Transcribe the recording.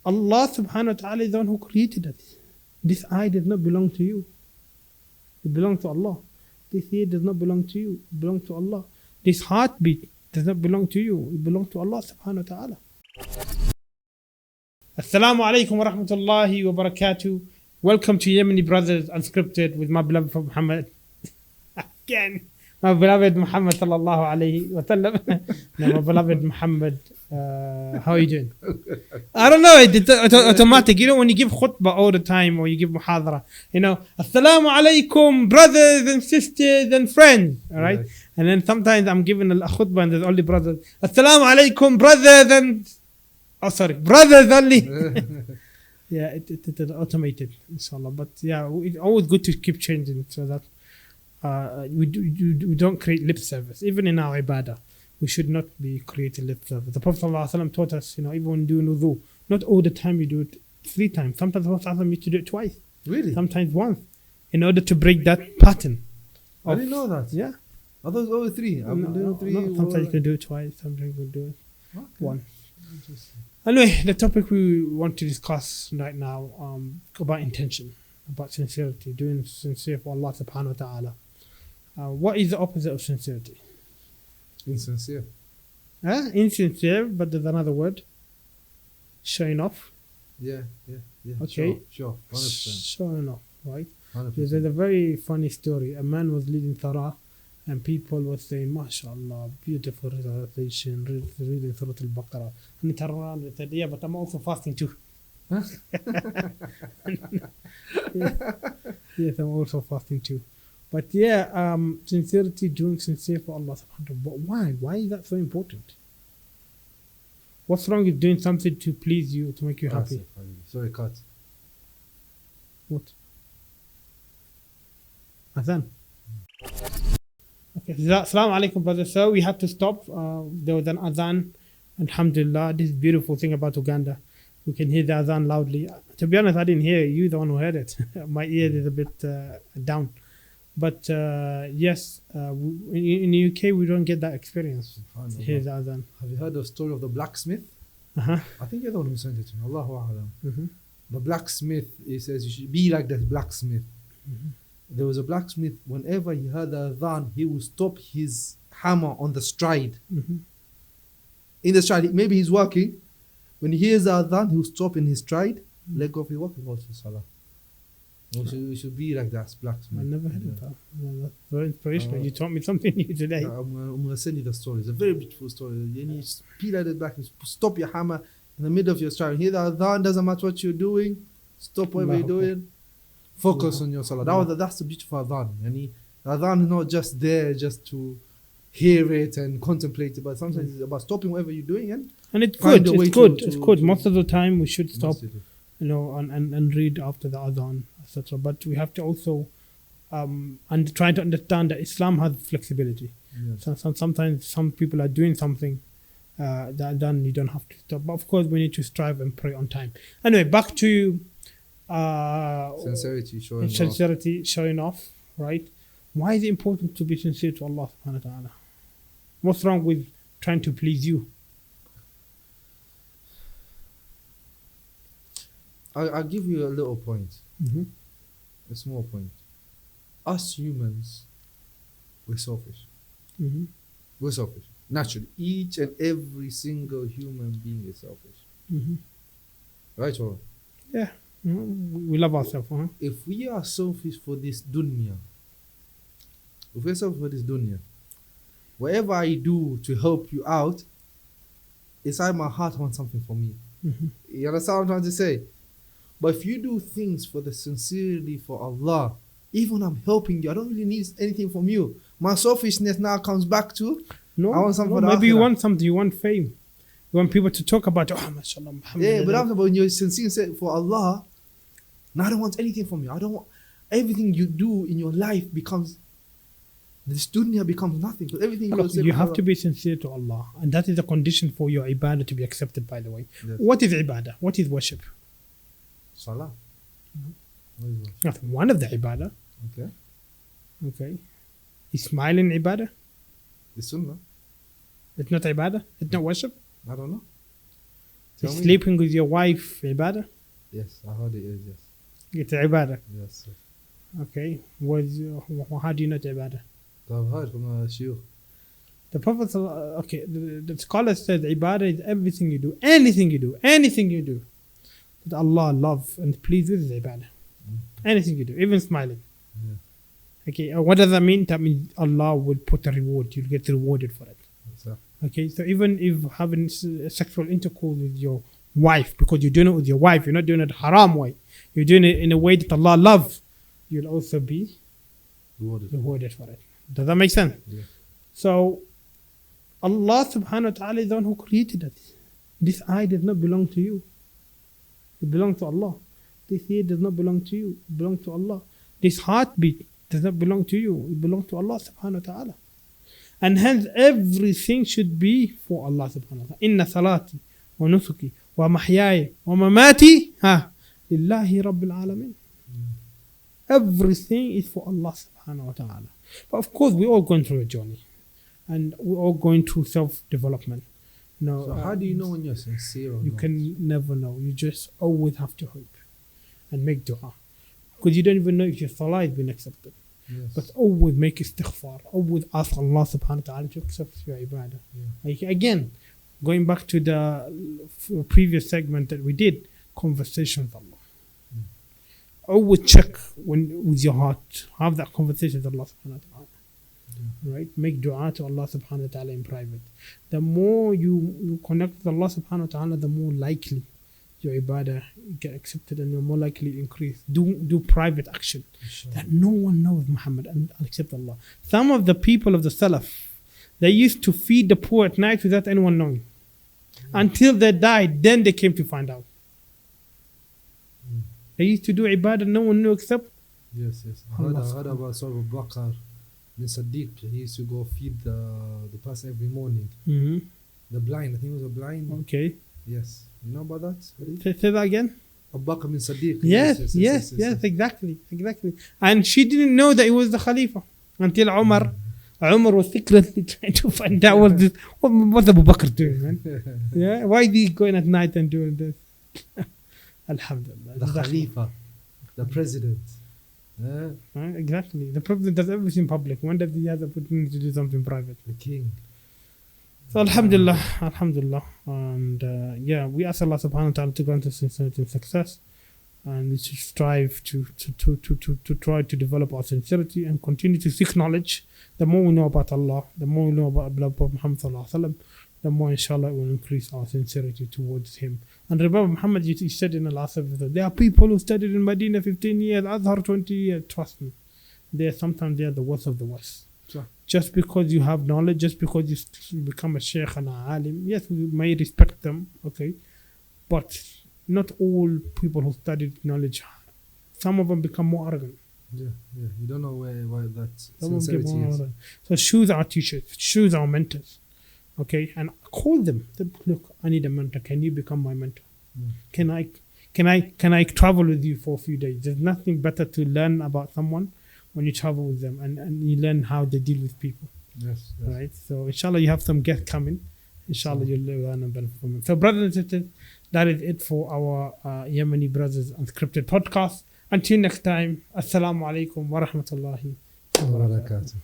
Allah subhanahu wa ta'ala is the one who created it. This eye does not belong to you. It belongs to Allah. This ear does not belong to you. It belongs to Allah. This heartbeat does not belong to you. It belongs to Allah subhanahu wa ta'ala. Assalamu alaikum wa rahmatullahi wa barakatuh. Welcome to Yemeni Brothers Unscripted with my beloved Muhammad. Again, my beloved Muhammad sallallahu alayhi wa sallam. No, my beloved Muhammad, how are you doing? I don't know, it's automatic. You know, when you give khutbah all the time or you give muhadara, you know, Assalamu alaikum, brothers and sisters and friends, all right? Yes. And then sometimes I'm giving a khutbah and there's only brothers. Assalamu alaikum, brothers and... Oh, sorry, brothers only. Yeah, it is automated, inshallah. But yeah, it's always good to keep changing so that we don't create lip service. Even in our ibadah, we should not be creating lip service. The Prophet ﷺ taught us, you know, even when doing wudu, not all the time you do it 3 times. Sometimes the Prophet ﷺ used to do it twice. Really? Sometimes once, in order to break that pattern. I didn't know that. Yeah. I thought it was over 3. I've been doing 3. No, sometimes you can do it twice. Sometimes you can do it once. Interesting. Anyway, the topic we want to discuss right now about intention, about sincerity, doing sincere for Allah subhanahu wa ta'ala. What is the opposite of sincerity? Insincere. Insincere, but there's another word. Showing off. Yeah. Okay. Sure. 100%. Showing off, right? 100%. There's a very funny story. A man was leading Salah and people were saying, MashaAllah, beautiful recitation, reading Surah Al-Baqarah. And he turned around and said, yeah, but I'm also fasting too. Huh? Yes, I'm also fasting too. But yeah, sincerity, doing sincere for Allah subhanahu wa ta'ala. But why? Why is that so important? What's wrong with doing something to please you, to make you happy? Sorry, cut. What? Adhan. Okay, Assalamu alaikum, brother. So we had to stop. There was an adhan. Alhamdulillah, this beautiful thing about Uganda. We can hear the adhan loudly. To be honest, I didn't hear it. You the one who heard it. My ear is a bit down. But yes, in the UK, we don't get that experience. Hear the adhan. Have you heard the story of the blacksmith? Uh-huh. I think you're the one who sent it to me. Allahu A'lam. The blacksmith, he says you should be like that blacksmith. There was a blacksmith, whenever he heard the adhan, he would stop his hammer on the stride. In the stride, maybe he's working. When he hears the adhan, he will stop in his stride, let go of his work and go to salah. We should be like that blacksmith. I never heard of that. That's very inspirational. You taught me something new today. I'm going to send you the story. It's a very beautiful story. You be like that blacksmith. Stop your hammer in the middle of your stride. Hear the adhan, doesn't matter what you're doing. Stop whatever you're doing. Focus on your salah. That's the beautiful adhan. The adhan is not just there just to hear it and contemplate it, but sometimes it's about stopping whatever you're doing and it's good. It's good. Most of the time we should stop, you know, and read after the adhan, etc. But we have to also and try to understand that Islam has flexibility. Yes. So sometimes some people are doing something that then you don't have to stop. But of course, we need to strive and pray on time. Anyway, back to sincerity, showing off, right? Why is it important to be sincere to Allah subhanahu wa ta'ala? What's wrong with trying to please you? I'll give you a little point, a small point. Us humans, we're selfish. We're selfish. Naturally, each and every single human being is selfish. Right or wrong? Yeah. We love ourselves. If we are selfish for this dunya, whatever I do to help you out, inside my heart I want something for me. You understand what I'm trying to say? But if you do things for the sincerity for Allah, even when I'm helping you, I don't really need anything from you. My selfishness now comes back to I want something for the maybe you want something, you want fame. You want people to talk about, mashallah, Muhammad. Yeah, but after when you're sincere for Allah, now I don't want anything from you. I don't want everything you do in your life becomes this dunya becomes nothing. Because everything you have to be sincere to Allah, and that is a condition for your ibadah to be accepted. By the way, yes. What is ibadah? What is worship? Salah. Nothing. One of the ibadah. Okay. Is smiling ibadah? It's sunnah. It's not ibadah? It's not worship? I don't know. Tell me. Sleeping with your wife, ibadah? Yes, I heard it is. Yes. It's ibadah. Yes. Yes. Okay. How do you know it's ibadah? I've heard from a shiur. The Prophet, the scholar says ibadah is everything you do, anything you do, that Allah loves and pleased with is ibadah. Anything you do, even smiling. Yeah. Okay, what does that mean? That means Allah will put a reward, you'll get rewarded for it. So, Okay, so even if having sexual intercourse with your wife, because you're doing it with your wife, you're not doing it the haram way, you're doing it in a way that Allah loves, you'll also be rewarded for it. Does that make sense? Yeah. So, Allah subhanahu wa ta'ala is the one who created it. This eye does not belong to you. It belongs to Allah. This ear does not belong to you. It belongs to Allah. This heartbeat does not belong to you. It belongs to Allah subhanahu wa ta'ala. And hence everything should be for Allah subhanahu wa ta'ala. Inna salati wa nusuki wa mahyaya wa mamati lillahi rabbil alameen. Everything is for Allah subhanahu wa ta'ala. But of course we're all going through a journey. And we're all going through self-development. No, so how do you know when you're sincere or you not? can never know. You just always have to hope and make dua. Because you don't even know if your salah has been accepted. Yes. But always make istighfar. Always ask Allah subhanahu wa ta'ala to accept your ibadah. Yeah. Like, again, going back to the previous segment that we did, conversation with Allah. Always check with your heart. Have that conversation with Allah subhanahu wa ta'ala. Right? Make dua to Allah subhanahu wa ta'ala in private. The more you connect with Allah subhanahu wa ta'ala, the more likely your ibadah get accepted and you're more likely to increase. Do private action that no one knows Muhammad and except Allah. Some of the people of the Salaf, they used to feed the poor at night without anyone knowing. Until they died, then they came to find out. They used to do ibadah no one knew except Yes. I heard about Abu Bakr bin Siddiq. He used to go feed the person every morning. The blind, I think it was a blind. Okay. Yes. You know about that? Say that again. Abu Bakr bin Siddiq. Yes, exactly. And she didn't know that it was the Khalifa until Umar was secretly trying to find out what's Abu Bakr doing, man. Yeah, why is he going at night and doing this? Alhamdulillah. The Khalifa, the president. Exactly. The Prophet does everything public. When does he have the opportunity to do something private? The king. So Alhamdulillah. And we ask Allah subhanahu wa ta'ala to grant us sincerity and success. And we should strive to try to develop our sincerity and continue to seek knowledge. The more we know about Allah, the more we know about Prophet Muhammad sallallahu alaihi wasallam, the more inshallah it will increase our sincerity towards him. And remember Muhammad, you said in the last episode, there are people who studied in Medina 15 years, Azhar 20 years, trust me. Sometimes they are the worst of the worst. Sure. Just because you have knowledge, just because you become a sheikh and a alim, yes, we may respect them, okay, but not all people who studied knowledge, some of them become more arrogant. Yeah. You don't know why that Some sincerity is. So choose our teachers, choose our mentors, okay, and call them. Look, I need a mentor. Can you become my mentor? Can I travel with you for a few days? There's nothing better to learn about someone when you travel with them and you learn how they deal with people. Yes. Right? So inshallah you have some guests coming. Inshallah you'll learn and benefit from it. So brothers and sisters, that is it for our Yemeni Brothers Unscripted podcast. Until next time, Assalamu alaikum wa rahmatullahi wa barakatuh.